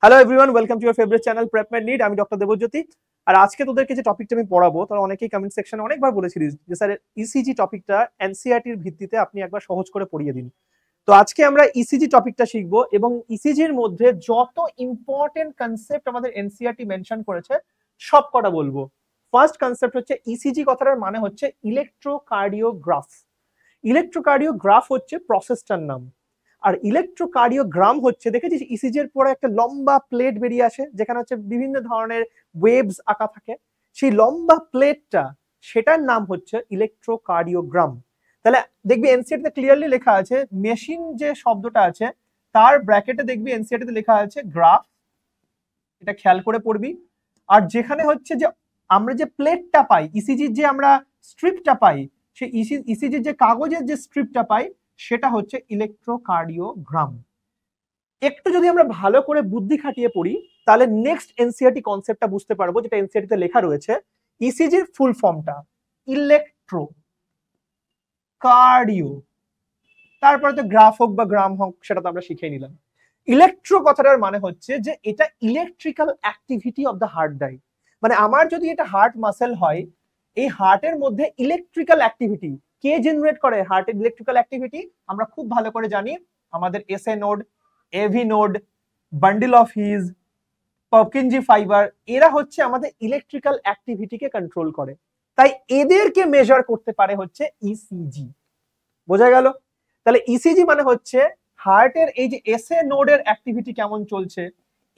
Hello everyone, welcome to your favourite channel Prepmed need. আমি doctor Debjyoti. আর আজকে তোদেরকে যে টপিকটা আমি পড়াবো, তারা অনেকেই কমেন্ট সেকশনে অনেকবার বলেছিলিস যে স্যার ইসিজি টপিকটা এনসিইআরটির ভিত্তিতে আপনি একবার সহজ করে পড়িয়ে দিন। তো আজকে আমরা ইসিজি টপিকটা শিখবো এবং ইসিজির মধ্যে যত ইম্পর্টেন্ট কনসেপ্ট আমাদের এনসিইআরটি মেনশন করেছে সব কটা বলবো। ফার্স্ট কনসেপ্ট হচ্ছে ইসিজি কথাটার মানে হচ্ছে ইলেকট্রোকার্ডিওগ্রাফ। ইলেকট্রোকার্ডিওগ্রাফ হচ্ছে প্রসেসটার নাম, আর ইলেকট্রোকার্ডিওগ্রাম হচ্ছে, দেখেছিস ইসিজি এর পরে একটা লম্বা প্লেট বেরিয়ে আসে যেখানে হচ্ছে বিভিন্ন ধরনের ওয়েভস আঁকা থাকে, সেই লম্বা প্লেটটা সেটার নাম হচ্ছে ইলেকট্রোকার্ডিওগ্রাম। তাহলে দেখবি এনসিইআরটি তে ক্লিয়ারলি লেখা আছে, মেশিন যে শব্দটা আছে তার ব্র্যাকেটে দেখবি এনসিইআরটি তে লেখা আছে গ্রাফ, এটা খেয়াল করে পড়বি। আর যেখানে হচ্ছে যে আমরা যে প্লেটটা পাই, ইসিজির যে আমরা স্ট্রিপটা পাই, সেই ইসিজির যে কাগজের যে স্ট্রিপটা পাই সেটা হচ্ছে ইলেকট্রোকার্ডিওগ্রাম। একটু যদি আমরা ভালো করে বুদ্ধি খাটিয়ে পড়ি তাহলে নেক্সট এনসিইআরটি কনসেপ্টটা বুঝতে পারবো, যেটা এনসিইআরটি তে লেখা রয়েছে। ইসিজির ফুল ফর্মটা ইলেকট্রো কার্ডিও, তারপরে তো গ্রাফ হোক বা গ্রাম হোক সেটা তো আমরা শিখে নিলাম। ইলেকট্রো কথাটার মানে হচ্ছে যে এটা electrical activity of the heart ডাই, মানে আমার যদি এটা হার্ট মাসেল হয়, এই হার্টের মধ্যে ইলেকট্রিক্যাল অ্যাক্টিভিটি কে জেনারেট করে? হার্টের ইলেকট্রিক্যাল অ্যাক্টিভিটি আমরা খুব ভালো করে জানি, আমাদের SA node, AV node, bundle of His, Purkinje fiber, এরা হচ্ছে আমাদের ইলেকট্রিক্যাল অ্যাক্টিভিটিকে কন্ট্রোল করে। তাই এদেরকে মেজার করতে পারে হচ্ছে ইসিজি। বোঝা গেল? তাহলে ইসিজি মানে হচ্ছে হার্টের এই যে এসএ নোডের অ্যাক্টিভিটি কেমন চলছে,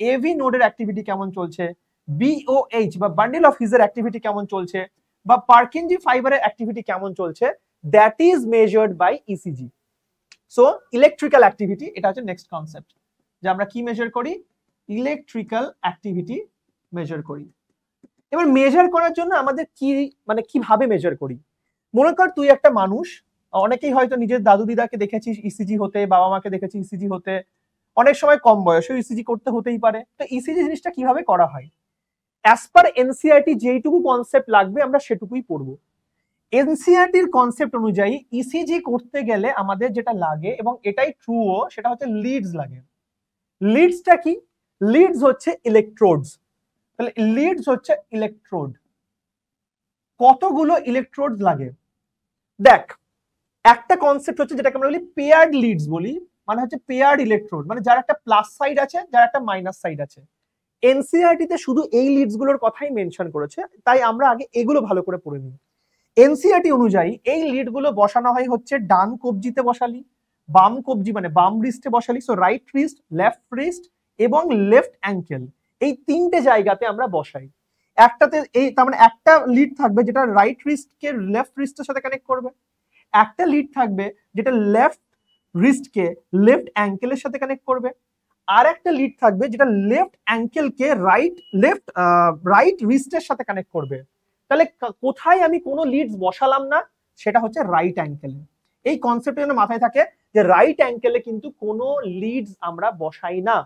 এভি নোডের অ্যাক্টিভিটি কেমন চলছে, বিওএইচ বা বান্ডেল অফ হিজের অ্যাক্টিভিটি কেমন চলছে, বা পার্কিনজি ফাইবারের অ্যাক্টিভিটি কেমন চলছে, that is measured by ECG. So electrical activity, এটা হচ্ছে নেক্সট কনসেপ্ট, যে আমরা কি মেজার করি? ইলেকট্রিক্যাল অ্যাক্টিভিটি মেজার করি। এবার মেজার করার জন্য আমাদের কি, মানে কিভাবে মেজার করি? মনে কর তুই একটা মানুষ, অনেকেই হয়তো নিজের দাদু দিদাকে দেখেছিস ইসিজি হতে, বাবা মাকে দেখেছিস ইসিজি হতে, অনেক সময় কম বয়সেও ইসিজি করতে হতেই পারে। তো ইসিজি জিনিসটা কিভাবে করা হয়? অ্যাজ পার এনসিইআরটি যেইটুকু কনসেপ্ট লাগবে আমরা সেটুকুই পড়বো। এনসিইআরটির কনসেপ্ট অনুযায়ী ইসিজি করতে গেলে আমাদের যেটা লাগে, এবং এটাই ট্রুও, সেটা হচ্ছে লিডস লাগে। লিডসটা কি? লিডস হচ্ছে ইলেকট্রোডস। তাহলে লিডস হচ্ছে ইলেকট্রোড। কতগুলো ইলেকট্রোড লাগে? দেখ, একটা কনসেপ্ট হচ্ছে যেটাকে আমরা বলি পেয়ার্ড লিডস বলি, মানে হচ্ছে পেয়ার্ড ইলেকট্রোড, মানে যার একটা প্লাস সাইড আছে, যার একটা মাইনাস সাইড আছে। এনসিইআরটি তে শুধু এই লিডস গুলোর কথাই মেনশন করেছে, তাই আমরা আগে এগুলো ভালো করে পড়ে নিই। এনসিইআরটি অনুযায়ী এই লিড গুলো বসানো হয় হচ্ছে ডান কবজিতে বসালি, বাম কবজি মানে বাম রিস্টে বসালি, so right wrist, left wrist এবং লেফট অ্যাঙ্কেল, এই তিনটে জায়গাতে আমরা বসাই। একটাতে এই তার মানে একটা লিড থাকবে যেটা রাইট রিস্টকে লেফট রিস্টের সাথে কানেক্ট করবে, একটা লিড থাকবে যেটা লেফট রিস্টকে লেফট অ্যাঙ্কেলের সাথে কানেক্ট করবে, আর একটা লিড থাকবে যেটা লেফট অ্যাঙ্কেলকে রাইট রিস্টের সাথে কানেক্ট করবে। তাহলে কোথায় আমি কোনো লিডস বসালাম না, সেটা হচ্ছে রাইট অ্যাঙ্কেলে। এই কনসেপ্ট যেন মাথায় থাকে যে রাইট অ্যাঙ্কেলে কিন্তু কোনো লিডস আমরা বসাই না।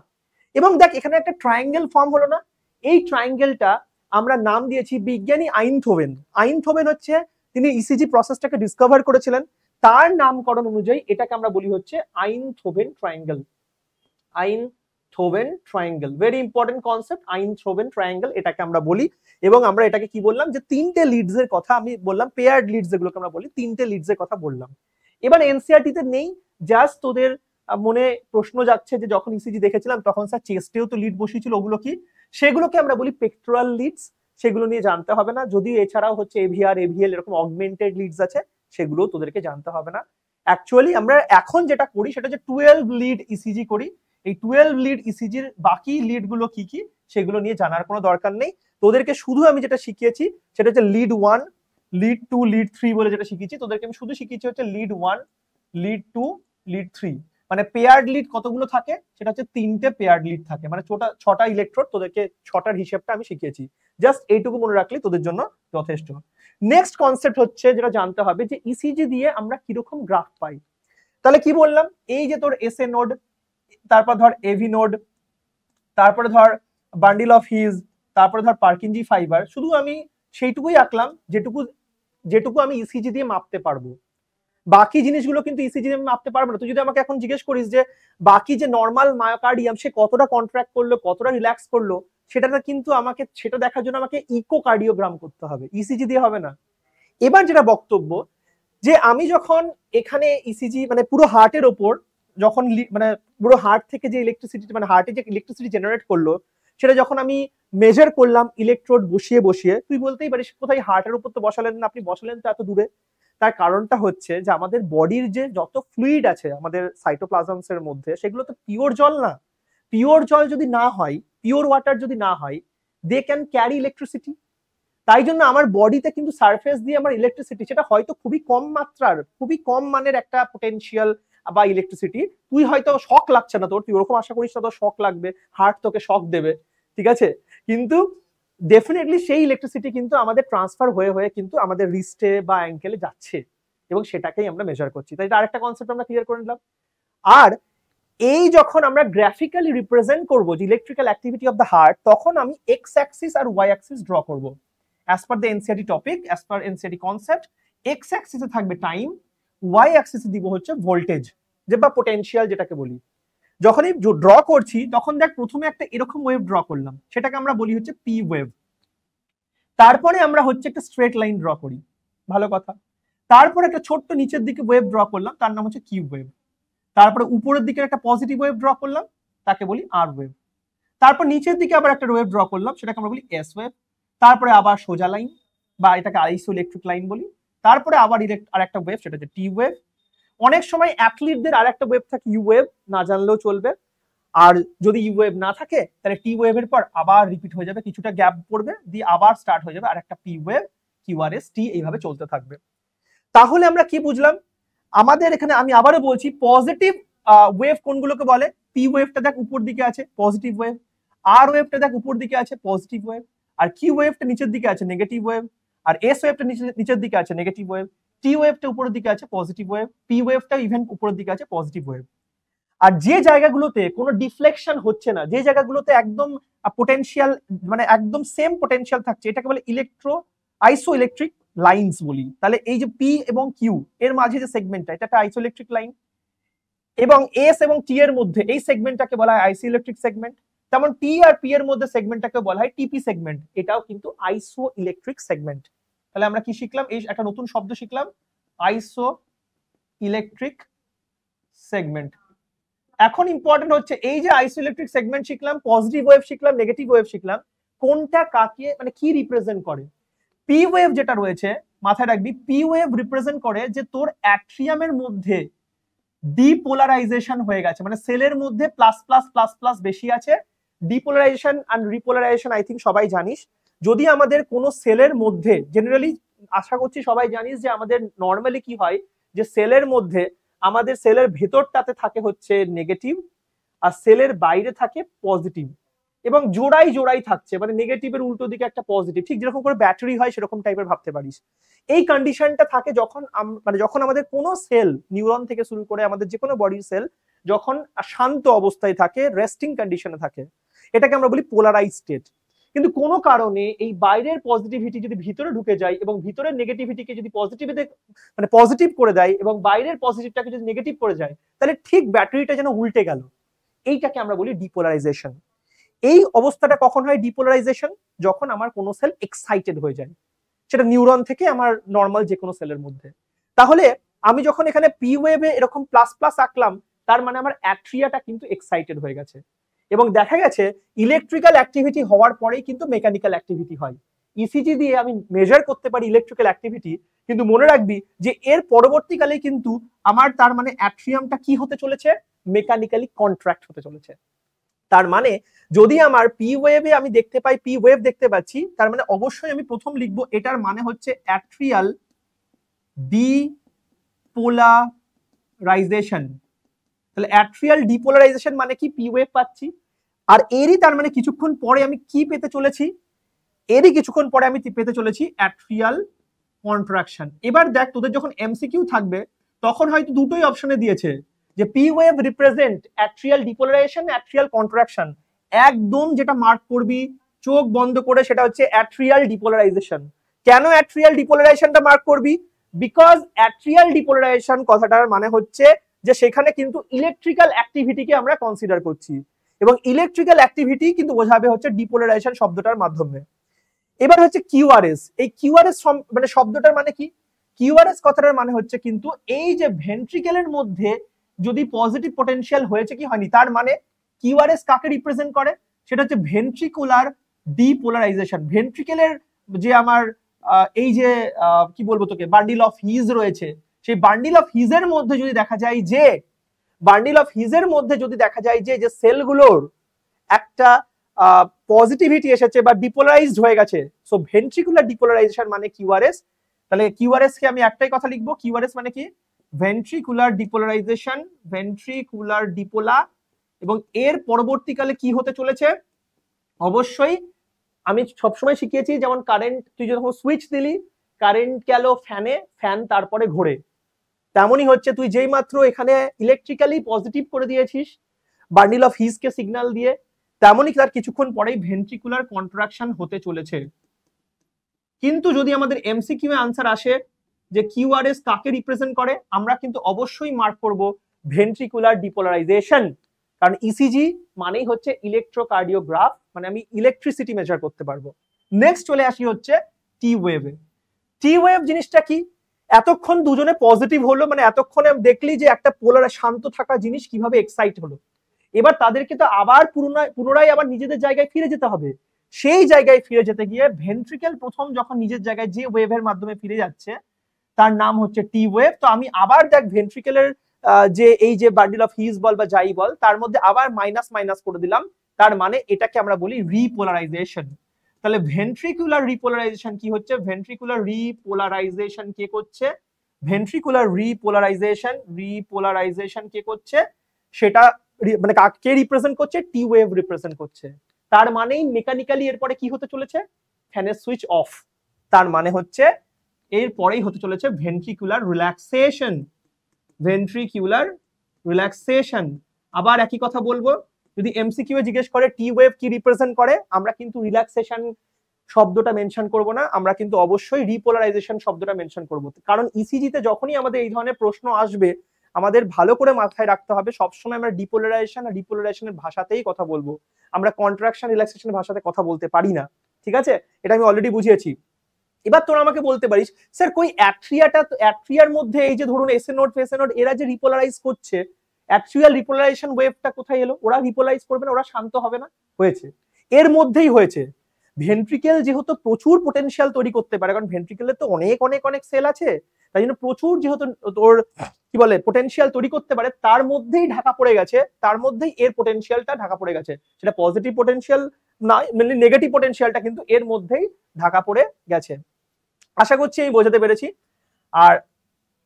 এবং দেখ, এখানে একটা ট্রায়াঙ্গেল ফর্ম হলো না, এই ট্রায়াঙ্গেলটা আমরা নাম দিয়েছি বিজ্ঞানী আইনথোভেন। আইনথোভেন হচ্ছে তিনি ইসিজি প্রসেসটাকে ডিসকভার করেছিলেন, তার নামকরণ অনুযায়ী এটাকে আমরা বলি হচ্ছে Einthoven triangle. Einthoven triangle, very important concept, Einthoven triangle এটাকে আমরা বলি। এবং আমরা এটাকে কি বললাম, যে তিনটে লিডস এর কথা আমি বললাম, পেয়ার্ড লিডস যেগুলোকে আমরা বলি, তিনটে লিডস এর কথা বললাম। এবার এনসিইআরটি তে নেই, জাস্ট তোদের মনে প্রশ্ন যাচ্ছে যে যখন ইসিজি দেখেছিলাম তখন স্যার চেস্টেও তো লিড বসিয়েছিল, ওগুলো কি? সেগুলোকে আমরা বলি পেক্টোরাল লিডস, সেগুলো নিয়ে জানতে হবে না। যদিও এছাড়াও হচ্ছে এভিআর, এভিএল এরকম অগমেন্টেড লিডস আছে, সেগুলো তোদেরকে জানতে হবে না। অ্যাকচুয়ালি আমরা এখন যেটা করি সেটা হচ্ছে 12 লিড ইসিজি করি। এই 12 লিড ইসিজির বাকি লিড গুলো কি কি সেগুলো নিয়ে জানার কোনো দরকার নেই। তোদেরকে শুধু আমি যেটা শিখিয়েছি সেটা হচ্ছে লিড 1, লিড 2, লিড 3 বলে যেটা শিখিয়েছি, তোদেরকে আমি শুধু শিখিয়েছি হচ্ছে লিড 1, লিড 2, লিড 3। মানে পেয়ার্ড লিড কতগুলো থাকে সেটা হচ্ছে তিনটে পেয়ার্ড লিড থাকে, মানে ছটা ইলেকট্রোড, তোদেরকে ছটার হিসেবটা আমি শিখিয়েছি। জাস্ট এইটুকু মনে রাখলে তোদের জন্য যথেষ্ট। নেক্সট কনসেপ্ট হচ্ছে যেটা জানতে হবে, যে ইসিজি দিয়ে আমরা কিরকম গ্রাফ পাই। তাহলে কি বললাম, এই যে তোর এসএ নোড, তারপর ধর এভি নোড, তারপরে ধর বান্ডিল অফ হিজ, তারপরে ধর পার্কিনজি ফাইবার, শুধু আমি সেইটুকুই আঁকলাম যেটুকু আমি ইসিজি দিয়ে মাপতে পারবো। বাকি জিনিসগুলো কিন্তু ইসিজি আমি মাপতে পারবো না। তুই যদি আমাকে এখন জিজ্ঞেস করিস যে বাকি যে নর্মাল মায়োকার্ডিয়াম সে কতটা কন্ট্রাক্ট করলো, কতটা রিল্যাক্স করলো, সেটা কিন্তু আমাকে সেটা দেখার জন্য আমাকে ইকোকার্ডিওগ্রাম করতে হবে, ইসিজি দিয়ে হবে না। এবার যেটা বক্তব্য, যে আমি যখন এখানে ইসিজি মানে পুরো হার্টের ওপর যখন মানে পুরো হার্ট থেকে যে ইলেকট্রিসিটি মানে হার্টে যে ইলেকট্রিসিটি জেনারেট করলো সেটা যখন আমি মেজার করলাম ইলেকট্রোড বসিয়ে বসিয়ে, তুই বলতেই পারিস কোথায় হার্টের উপর তো বসালেন না, আপনি বসালেন তো এত দূরে। তার কারণটা হচ্ছে যে আমাদের বডির যে যত ফ্লুইড আছে আমাদের সাইটোপ্লাজমস এর মধ্যে, সেগুলো তো পিওর জল না। পিওর জল যদি না হয়, পিওর ওয়াটার যদি না হয়, দে ক্যান ক্যারি ইলেকট্রিসিটি। তাই জন্য আমার বডিতে কিন্তু সারফেস দিয়ে আমার ইলেকট্রিসিটি, সেটা হয়তো খুবই কম মাত্রার, খুবই কম মানের একটা পোটেনশিয়াল বা ইলেকট্রিসিটি, তুই হয়তো শক লাগছে না তোর, তুই ওরকম আশা করিস না তোর শক লাগবে, হার্ট তোকে শক দেবে, ঠিক আছে, কিন্তু ডেফিনেটলি সেই ইলেকট্রিসিটি কিন্তু আমাদের ট্রান্সফার হয়ে হয়ে কিন্তু আমাদের রিস্টে বা অ্যাঙ্কেলে যাচ্ছে, এবং সেটাকেই আমরা মেজার করছি। তাই এটা আরেকটা কনসেপ্ট আমরা ক্লিয়ার করে নিলাম। আর এই যখন আমরা গ্রাফিক্যালি রিপ্রেজেন্ট করবো যে electrical activity of the heart, তখন আমি এক্স অ্যাক্সিস আর ওয়াই অ্যাক্সিস ড্র করব। As per the NCERT topic, as per NCERT concept, X অ্যাক্সিসে থাকবে টাইম, ওয়াই অ্যাক্সিসে দিব হচ্ছে ভোল্টেজ যে বা পোটেনশিয়াল যেটাকে বলি। যখনই ড্র করছি তখন দেখ প্রথমে একটা এরকম ওয়েভ ড্র করলাম, সেটাকে আমরা বলি হচ্ছে পি ওয়েভ। তারপরে আমরা হচ্ছে একটা স্ট্রেট লাইন ড্র করি, ভালো কথা। তারপরে একটা ছোট্ট নিচের দিকে ওয়েভ ড্র করলাম, তার নাম হচ্ছে কিউ ওয়েভ। তারপরে উপরের দিকে একটা পজিটিভ ওয়েভ ড্র করলাম, তাকে বলি আর ওয়েভ। তারপর নিচের দিকে আবার একটা ওয়েভ ড্র করলাম, সেটাকে আমরা বলি এস ওয়েভ। তারপরে আবার সোজা লাইন বা এটাকে আইসো ইলেকট্রিক লাইন বলি। তারপরে আবার আর একটা ওয়েভ, সেটা হচ্ছে টি ওয়েভ। অনেক সময় অ্যাথলিটদের আর একটা ওয়েভ থাকে ইউ ওয়েভ, না জানলেও চলবে। আর যদি ইউ ওয়েভ না থাকে তাহলে টি ওয়েভের পর আবার রিপিট হয়ে যাবে, কিছুটা গ্যাপ পড়বে, দিয়ে আবার স্টার্ট হয়ে যাবে আর একটা পি ওয়েভ, কিউআরএস টি, এইভাবে চলতে থাকবে। তাহলে আমরা কি বুঝলাম? আমাদের এখানে আমি আবারও বলছি, পজিটিভ ওয়েভ কোনগুলোকে বলে? পি ওয়েভটা দেখ উপর দিকে আছে পজিটিভ ওয়েভ, আর ওয়েভটা দেখ উপর দিকে আছে পজিটিভ ওয়েভ, আর কিউ ওয়েভটা নিচের দিকে আছে নেগেটিভ ওয়েভ, আর এস ওয়েভটা নিচের দিকে আছে নেগেটিভ ওয়েভ, টি ওয়েভটা উপরের দিকে আছে পজিটিভ ওয়েভ, পি ওয়েভটা ইভেন উপরের দিকে আছে পজিটিভ ওয়েভ। আর যে জায়গাগুলোতে কোনো ডিফ্লেকশন হচ্ছে না, যে জায়গাগুলোতে একদম পোটেনশিয়াল মানে একদম সেম পোটেনশিয়াল থাকছে, এটাকে বলে ইলেকট্রো আইসো ইলেকট্রিক লাইন্স বলি। তাহলে এই যে পি এবং কিউ এর মাঝে যে সেগমেন্টটা, এটা একটা আইসো ইলেকট্রিক লাইন, এবং এস এবং টি এর মধ্যে এই সেগমেন্টটাকে বলা হয় আইসো ইলেকট্রিক সেগমেন্ট। তেমন টি আর পি এর মধ্যে সেগমেন্টটাকে বলা হয় টিপি সেগমেন্ট, এটাও কিন্তু আইসো ইলেকট্রিক সেগমেন্ট। তাহলে আমরা কি শিখলাম? এই একটা নতুন শব্দ শিখলাম, আইসো ইলেকট্রিক সেগমেন্ট। এখন ইম্পর্টেন্ট হচ্ছে এই যে আইসো ইলেকট্রিক সেগমেন্ট শিখলাম, পজিটিভ ওয়েভ শিখলাম, নেগেটিভ ওয়েভ শিখলাম, কোনটা কাকে মানে কি রিপ্রেজেন্ট করে? পি ওয়েভ যেটা রয়েছে মাথায় রাখবি, পি ওয়েভ রিপ্রেজেন্ট করে যে তোর অ্যাট্রিয়ামের মধ্যে ডিপোলারাইজেশন হয়ে গেছে, মানে সেলের মধ্যে প্লাস প্লাস প্লাস প্লাস বেশি আছে। Depolarization and repolarization I think সবাই জানিস। যদি আমাদের কোনো সেলের মধ্যে জেনারেলি, আশা করছি সবাই জানিস যে আমাদের নর্মালি কি হয়, যে সেলের মধ্যে আমাদের সেলের ভেতরটাতে থাকে হচ্ছে নেগেটিভ, আর সেলের বাইরে থাকে পজিটিভ, এবং জোড়াই জোড়াই থাকছে, মানে নেগেটিভের উল্টো দিকে একটা পজিটিভ, ঠিক যেরকম করে ব্যাটারি হয় সেরকম টাইপের ভাবতে পারিস। এই কন্ডিশনটা থাকে যখন মানে যখন আমাদের কোনো সেল, নিউরন থেকে শুরু করে আমাদের যে কোনো বডির সেল যখন শান্ত অবস্থায় থাকে, রেস্টিং কন্ডিশনে থাকে, এটাকে আমরা বলি পোলারাইজ স্টেট। কিন্তু কোনো কারণে এই বাইরের পজিটিভিটি যদি ভিতরে ঢুকে যায় এবং ভিতরের নেগেটিভিটিকে যদি পজিটিভিতে মানে পজিটিভ করে দেয় এবং বাইরের পজিটিভটাকে যদি নেগেটিভ করে যায়, তাহলে ঠিক ব্যাটারিটা যেন উল্টে গেল, এইটাকে আমরা বলি ডিপোলারাইজেশন। এই অবস্থাটা কখন হয় ডিপোলারাইজেশন? যখন আমার কোনো সেল এক্সাইটেড হয়ে যায়, সেটা নিউরন থেকে আমার নর্মাল যে কোনো সেলের মধ্যে। তাহলে আমি যখন এখানে পি ওয়েভে এরকম প্লাস প্লাস আঁকলাম, তার মানে আমার অ্যাট্রিয়াটা কিন্তু এক্সাইটেড হয়ে গেছে, এবং দেখা গেছে ইলেকট্রিক্যাল অ্যাক্টিভিটি হওয়ার পরেই কিন্তু মেকানিক্যাল অ্যাক্টিভিটি হয়। ইসিজি দিয়ে আমি মেজার করতে পারি ইলেকট্রিক্যাল অ্যাক্টিভিটি, কিন্তু মনে রাখবি যে এর পরবর্তীকালে কিন্তু আমার তার মানে অ্যাট্রিয়ামটা কি হতে চলেছে? মেকানিক্যালি কন্ট্রাক্ট হতে চলেছে। তার মানে যদি আমার পি ওয়েভে আমি দেখতে পাই, পি ওয়েভ দেখতে পাচ্ছি, তার মানে অবশ্যই আমি প্রথম লিখবো এটার মানে হচ্ছে অ্যাট্রিয়াল ডিপোলারাইজেশন। তাহলে অ্যাট্রিয়াল ডিপোলারাইজেশন মানে কি? পি ওয়েভ পাচ্ছি। আর এরই তার মানে কিছুক্ষণ পরে আমি কি পেতে চলেছি? এরই কিছুক্ষণ পরে আমি পেতে চলেছি অ্যাট্রিয়াল কন্ট্রাকশন। এবার দেখ, তোদের যখন এমসিকিউ থাকবে তখন হয়তো দুটোই অপশনে দিয়েছে যে P wave represent atrial depolarisation, atrial contraction. একদম যেটা মার্ক করবি চোখ বন্ধ করে সেটা হচ্ছে অ্যাট্রিয়াল ডিপোলারাইজেশন। কেন অ্যাট্রিয়াল ডিপোলারাইজেশনটা মার্ক করবি? বিকজ অ্যাট্রিয়াল ডিপোলারাইজেশন কথাটার মানে হচ্ছে যে সেখানে কিন্তু ইলেকট্রিক্যাল অ্যাক্টিভিটিকে আমরা কনসিডার করছি, এবং ইলেকট্রিক্যাল অ্যাক্টিভিটি কিন্তু বোঝাবে হচ্ছে ডিপোলারাইজেশন শব্দটার মাধ্যমে। এবার হচ্ছে কিউআরএস, এই কিউআরএস মানে শব্দটার মানে কি? কিউআরএস কথাটার মানে হচ্ছে কিন্তু এই যে ভেন্ট্রিকেলের মধ্যে যদি পজিটিভ পোটেনশিয়াল হয়েছে কি হয়নি, তার মানে কিউআরএস কাকে রিপ্রেজেন্ট করে? সেটা হচ্ছে ভেন্ট্রিকুলার ডিপোলারাইজেশন। ভেন্ট্রিকেলের যে আমার এই যে কি বলবো তোকে বান্ডিল অফ হিজ রয়েছে, সেই বান্ডিল অফ হিজের মধ্যে যদি দেখা যায় যে যে সেলগুলোর একটা পজিটিভিটি এসেছে বা ডিপোলারাইজড হয়ে গেছে, সো ভেন্ট্রিকুলার ডিপোলারাইজেশন মানে কিউআরএস। তাহলে কিউআরএস কে আমি একটাই কথা লিখবো, কিউআরএস মানে কি? ভেন্ট্রিকুলার ডিপোলারাইজেশন, ভেন্ট্রিকুলার ডিপোলা। এবং এর পরবর্তীকালে কি হতে চলেছে? অবশ্যই আমি সবসময় শিখিয়েছি, যেমন কারেন্ট তুই যখন সুইচ দিলি, কারেন্ট গেল ফ্যানে, ফ্যান তারপরে ঘোরে, তেমনই হচ্ছে তুই যেই মাত্র এখানে ইলেকট্রিক্যালি পজিটিভ করে দিয়েছিস bundle of his K signal দিয়ে, তেমনই তার কিছুক্ষণ পরেই ভেন্ট্রিকুলার কন্ট্রাকশন হতে চলেছে। কিন্তু যদি আমাদের এমসিকিউ এ আনসার আসে যে কিউআরএস কাকে রিপ্রেজেন্ট করে, আমরা কিন্তু অবশ্যই মার্ক করব ভেন্ট্রিকুলার ডিপোলারাইজেশন, কারণ ইসিজি মানেই হচ্ছে ইলেকট্রোকার্ডিওগ্রাফ, মানে আমি ইলেকট্রিসিটি মেজার করতে পারবো। নেক্সট চলে আসি হচ্ছে টি ওয়েভে। টি ওয়েভ জিনিসটা কি? এতক্ষণ দুজনে পজিটিভ হলো, মানে এতক্ষণে দেখলি যে একটা পোলার শান্ত থাকা জিনিস কিভাবে এক্সাইট হলো, এবার তাদেরকে তো আবার পুনরায় আবার নিজেদের জায়গায় ফিরে যেতে হবে। সেই জায়গায় ফিরে যেতে গিয়ে ভেন্ট্রিকেল প্রথম যখন নিজের জায়গায় যে ওয়েভের মাধ্যমে ফিরে যাচ্ছে তার নাম হচ্ছে টি ওয়েভ। তো আমি আবার দেখ ভেন্ট্রিকেলের যে এই যে বান্ডিল অফ হিজ বল বা যাই বল, তার মধ্যে আবার মাইনাস মাইনাস করে দিলাম, তার মানে এটাকে আমরা বলি রিপোলারাইজেশন। তাহলে ভেন্ট্রিকুলার রিপোলারাইজেশন কি হচ্ছে? ভেন্ট্রিকুলার রিপোলারাইজেশন কে করছে? ভেন্ট্রিকুলার রিপোলারাইজেশন কে করছে? সেটা মানে কে রিপ্রেজেন্ট করছে? টি ওয়েভ রিপ্রেজেন্ট করছে। তার মানেই মেকানিক্যালি এরপরে কি হতে চলেছে? ফ্যানের সুইচ অফ। তার মানে হচ্ছে এরপরেই হতে চলেছে ভেন্ট্রিকুলার রিল্যাক্সেশন। Ventricular relaxation. আবার একই কথা বলবো, যদি এমসিকিউ এ জিজ্ঞেস করে টি ওয়েভ কি রিপ্রেজেন্ট করে, আমরা কিন্তু রিল্যাক্সেশন শব্দটা মেনশন করব না, আমরা কিন্তু অবশ্যই রিপোলারাইজেশন শব্দটা মেনশন করব। কারণ ইসিজিতে যখনই আমাদের এই ধরনের প্রশ্ন আসবে, আমাদের ভালো করে মাথায় রাখতে হবে সবসময় আমরা ডিপোলারাইজেশন আর রিপোলারাইজেশনের ভাষাতেই কথা বলবো, আমরা কন্ট্রাকশন রিল্যাক্সেশনের ভাষাতে কথা বলতে পারি না। ঠিক আছে, এটা আমি অলরেডি বুঝিয়েছি। এবার তোরা আমাকে বলতে পারিস, স্যার কই অ্যাট্রিয়ার মধ্যে এই যে ধরুন এসএ নোড ফেসে নোড এরা যে রিপোলারাইজ করছে, অ্যাট্রিয়াল রিপোলারাইজেশন ওয়েভটা কোথায় এলো? ওরা রিপোলারাইজ করবে না, ওরা শান্ত হবে না? হয়েছে, এর মধ্যেই হয়েছে। ভেন্ট্রিকেল যেহেতু প্রচুর পোটেনশিয়াল তৈরি করতে পারে, কারণ ভেন্ট্রিকেলের তো অনেক অনেক অনেক সেল আছে, তাই জন্য প্রচুর যেহেতু তোর কি বলে পোটেনশিয়াল তৈরি করতে পারে, তার মধ্যেই ঢাকা পড়ে গেছে, তার মধ্যেই এর পোটেনশিয়ালটা ঢাকা পড়ে গেছে। সেটা পজিটিভ পোটেনশিয়াল না, মানে নেগেটিভ পোটেনশিয়ালটা কিন্তু এর মধ্যেই ঢাকা পড়ে গেছে। আশা করছি আমি বোঝাতে পেরেছি। আর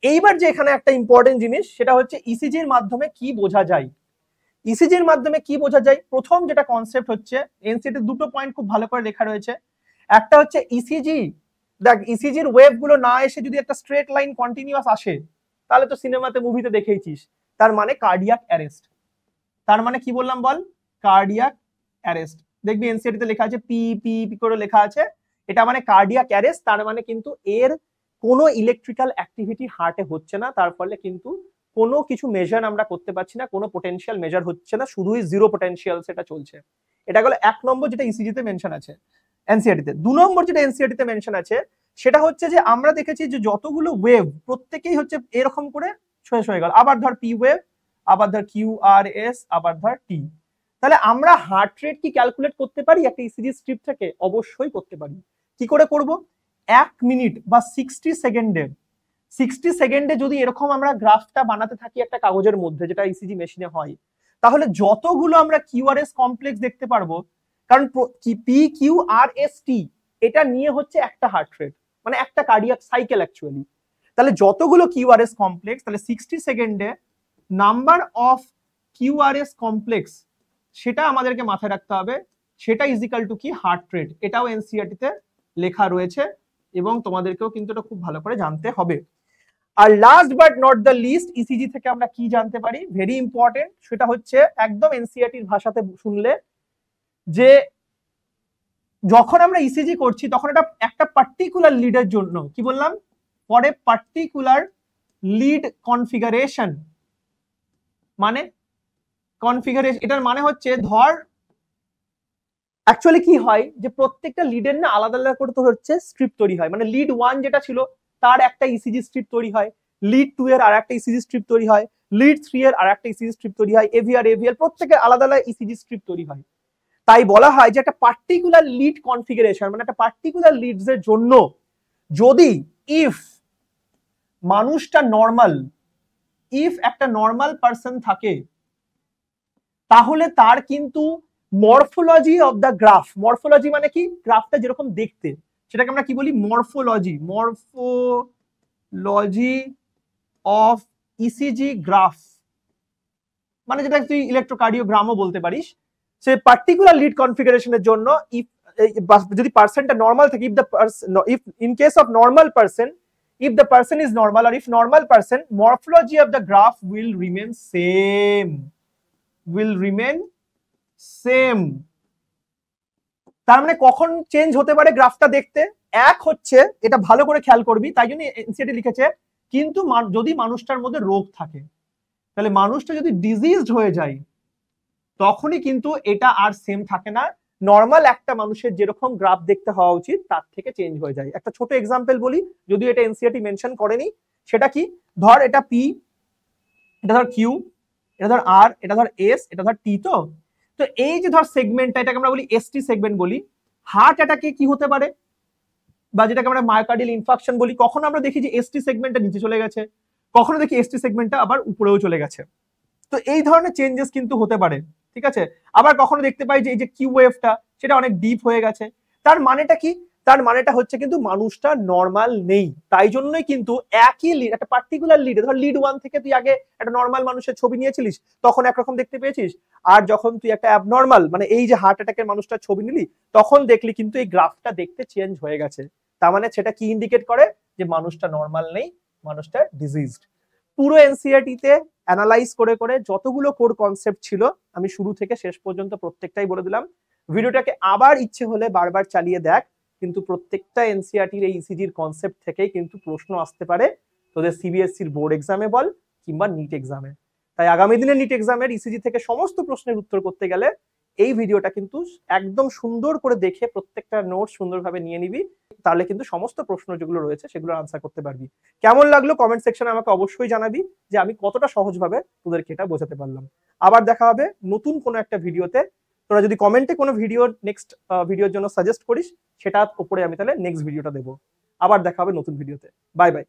এইবার যে এখানে একটা ইম্পর্টেন্ট জিনিস, সেটা হচ্ছে ইসিজির মাধ্যমে কি বোঝা যায়। ইসিজির মাধ্যমে কি বোঝা যায়, প্রথম যেটা কনসেপ্ট হচ্ছে, এনসিটি দুটো পয়েন্ট খুব ভালো করে লেখা রয়েছে। একটা হচ্ছে ইসিজি, দেখ ইসিজির ওয়েভ গুলো না এসে যদি একটা স্ট্রেট লাইন কন্টিনিউয়াস আসে, তাহলে তো সিনেমাতে মুভিতে দেখেইছিস, তার মানে কার্ডিয়াক অ্যারেস্ট। তার মানে কি বললাম বল? Cardiac arrest. দেখবি এনসিটিতে লেখা আছে পি পি পি করে লেখা আছে, এটা মানে কার্ডিয়াক অ্যারেস্ট। তার মানে কিন্তু এর কোনো ইলেকট্রিক্যাল অ্যাক্টিভিটি হার্টে হচ্ছে না, তার ফলে কিন্তু কোনো কিছু মেজার আমরা করতে পারছি না, কোনো পোটেনশিয়াল মেজার হচ্ছে না, শুধুই জিরো পোটেনশিয়াল সেটা চলছে। এটা হলো এক নম্বর যেটা ইসিজিতে মেনশন আছে এনসিআরটিতে। দু নম্বর যেটা এনসিআরটিতে মেনশন আছে সেটা হচ্ছে যে আমরা দেখেছি যে যতগুলো ওয়েভ প্রত্যেকেই হচ্ছে এরকম করে শেষ হয়ে গেল, আবার ধর পি ওয়েভ, আবার ধর কিউ আর এস, আবার ধর টি। তাহলে আমরা হার্ট রেট কি ক্যালকুলেট করতে পারি একটা ইসিজি স্ট্রিপ থেকে? অবশ্যই করতে পারি। কি করে করব? 1 মিনিট বা 60 সেকেন্ডে যদি এরকম আমরা গ্রাফটা বানাতে থাকি একটা কাগজের মধ্যে, যেটা ইসিজি মেশিনে হয়, তাহলে যতগুলো আমরা কিউআরএস কমপ্লেক্স দেখতে পারবো, কারণ P Q R S T এটা নিয়ে হচ্ছে একটা হার্ট রেট, মানে একটা কার্ডিয়াক সাইকেল অ্যাকচুয়ালি। তাহলে যতগুলো কিউআরএস কমপ্লেক্স, তাহলে 60 সেকেন্ডে নাম্বার অফ কিউআরএস কমপ্লেক্স, সেটা আমাদেরকে মাথায় রাখতে হবে, সেটা ইজিক্যাল টু কি? Heart rate. এটাও এনসিআরটিতে লেখা রয়েছে এবং তোমাদেরকেও কিন্তু এটা খুব ভালো করে জানতে হবে। আর last but not the least, ECG থেকে আমরা কি জানতে পারি, ভেরি ইম্পর্টেন্ট, সেটা হচ্ছে একদম এনসিআরটির ভাষাতে শুনলে, যে যখন আমরা ইসিজি করছি তখন এটা একটা পার্টিকুলার লিডের জন্য, কি বললাম, for a particular lead configuration. মানে কনফিগারেশন এটার মানে হচ্ছে ধর অ্যাকচুয়ালি কি হয় যে প্রত্যেকটা লিডের না আলাদা আলাদা করে তো হচ্ছে স্ট্রিপ তৈরি হয়, মানে লিড 1 যেটা ছিল তার একটা ইসিজি স্ট্রিপ তৈরি হয়, লিড 2 এর আর একটা ইসিজি স্ট্রিপ তৈরি হয়, লিড 3 এর আর একটা ইসিজি স্ট্রিপ তৈরি হয়, এভিআর প্রত্যেকের আলাদা আলাদা ইসিজি স্ট্রিপ তৈরি হয়। তাই বলা হয় যে একটা পার্টিকুলার লিড কনফিগারেশন মানে একটা পার্টিকুলার লিডস এর জন্য যদি ইফ মানুষটা নর্মাল, ইফ একটা নর্মাল পারসন থাকে তাহলে তার কিন্তু morphology of the graph, morphology মানে কি, গ্রাফটা যেরকম দেখতে সেটাকে আমরা কি বলি, morphology, morphology of ECG graph, মানে যেটা তুই ইলেকট্রোকার্ডিওগ্রামও বলতে পারিস। সে পার্টিকুলার লিড কনফিগারেশনের জন্য ইফ যদি পার্সনটা নর্মাল থাকে, if in case of normal person, if the person is normal or if normal person, morphology of the graph will remain same. তার মানে কখন চেঞ্জ হতে পারে গ্রাফটা দেখতে, এক হচ্ছে এটা ভালো করে খেয়াল করবি, তাই জন্য এনসিআরটি লিখেছে কিন্তু যদি মানুষটার মধ্যে রোগ থাকে, তাহলে মানুষটা যদি ডিজিজড হয়ে যায় তখনই কিন্তু এটা আর সেম থাকে না, নর্মাল একটা মানুষের যেরকম গ্রাফ দেখতে হওয়া উচিত তার থেকে চেঞ্জ হয়ে যায়। একটা ছোট এক্সাম্পল বলি, যদিও এটা এনসিআরটি মেনশন করেনি, সেটা কি, ধর এটা পি, এটা ধর কিউ, এটা ধর আর, এটা ধর এস, এটা ধর টি। তো তো এই যে ধর সেগমেন্টটা, এটাকে আমরা বলি এসটি সেগমেন্ট বলি। হার্ট অ্যাটাকে কি হতে পারে, বা যেটাকে আমরা মায়োকার্ডিয়াল ইনফাকশন বলি, কখনো আমরা দেখি যে এসটি সেগমেন্টটা নিচে চলে গেছে, কখনো দেখি এসটি সেগমেন্টটা আবার উপরেও চলে গেছে। তো এই ধরনের চেঞ্জেস কিন্তু হতে পারে, ঠিক আছে। আবার কখনো দেখতে পাই যে এই যে কিউ ওয়েভটা সেটা অনেক ডিপ হয়ে গেছে, তার মানেটা কি, তার মানেটা হচ্ছে কিন্তু মানুষটা নর্মাল নেই। তাই জন্যই কিন্তু একই লিড, একটা পার্টিকুলার লিড, ধর লিড 1 থেকে তুই আগে একটা নর্মাল মানুষের ছবি নিয়েছিলিস তখন একরকম দেখতে পেয়েছিস, আর যখন তুই একটা অ্যাবনর্মাল মানে এই যে হার্ট অ্যাটাকের মানুষটার ছবি নিলি তখন দেখলি কিন্তু এই গ্রাফটা দেখতে চেঞ্জ হয়ে গেছে। তার মানে সেটা কি ইন্ডিকেট করে যে মানুষটা নর্মাল নেই, মানুষটা ডিজিজড। পুরো এনসিআরটি তে অ্যানালাইজ করে করে যতগুলো কোর কনসেপ্ট ছিল আমি শুরু থেকে শেষ পর্যন্ত প্রত্যেকটাই বলে দিলাম। ভিডিওটাকে আবার ইচ্ছে হলে বারবার চালিয়ে দেখ, কিন্তু প্রত্যেকটা এনসিআরটির এই ইসিজির কনসেপ্ট থেকেই কিন্তু প্রশ্ন আসতে পারে তোদের সিবিএসসির বোর্ড এক্সামে বল কিংবা নিট এক্সামে। তাই আগামী দিনে নিট এক্সামের ইসিজি থেকে সমস্ত প্রশ্নের উত্তর করতে গেলে এই ভিডিওটা কিন্তু একদম সুন্দর করে দেখে প্রত্যেকটা নোট সুন্দরভাবে নিয়ে নিবি, তাহলে কিন্তু সমস্ত প্রশ্ন যেগুলো রয়েছে সেগুলো আনসার করতে পারবি। কেমন লাগলো কমেন্ট সেকশনে আমাকে অবশ্যই জানাবি যে আমি কতটা সহজভাবে তোদেরকে এটা বোঝাতে পারলাম। আবার দেখা হবে নতুন কোনো একটা ভিডিওতে। তোরা যদি কমেন্টে কোনো ভিডিও নেক্সট ভিডিওর জন্য সাজেস্ট করিস সেটার উপরে আমি তাহলে নেক্সট ভিডিওটা দেবো। আবার দেখা হবে নতুন ভিডিওতে। Bye bye.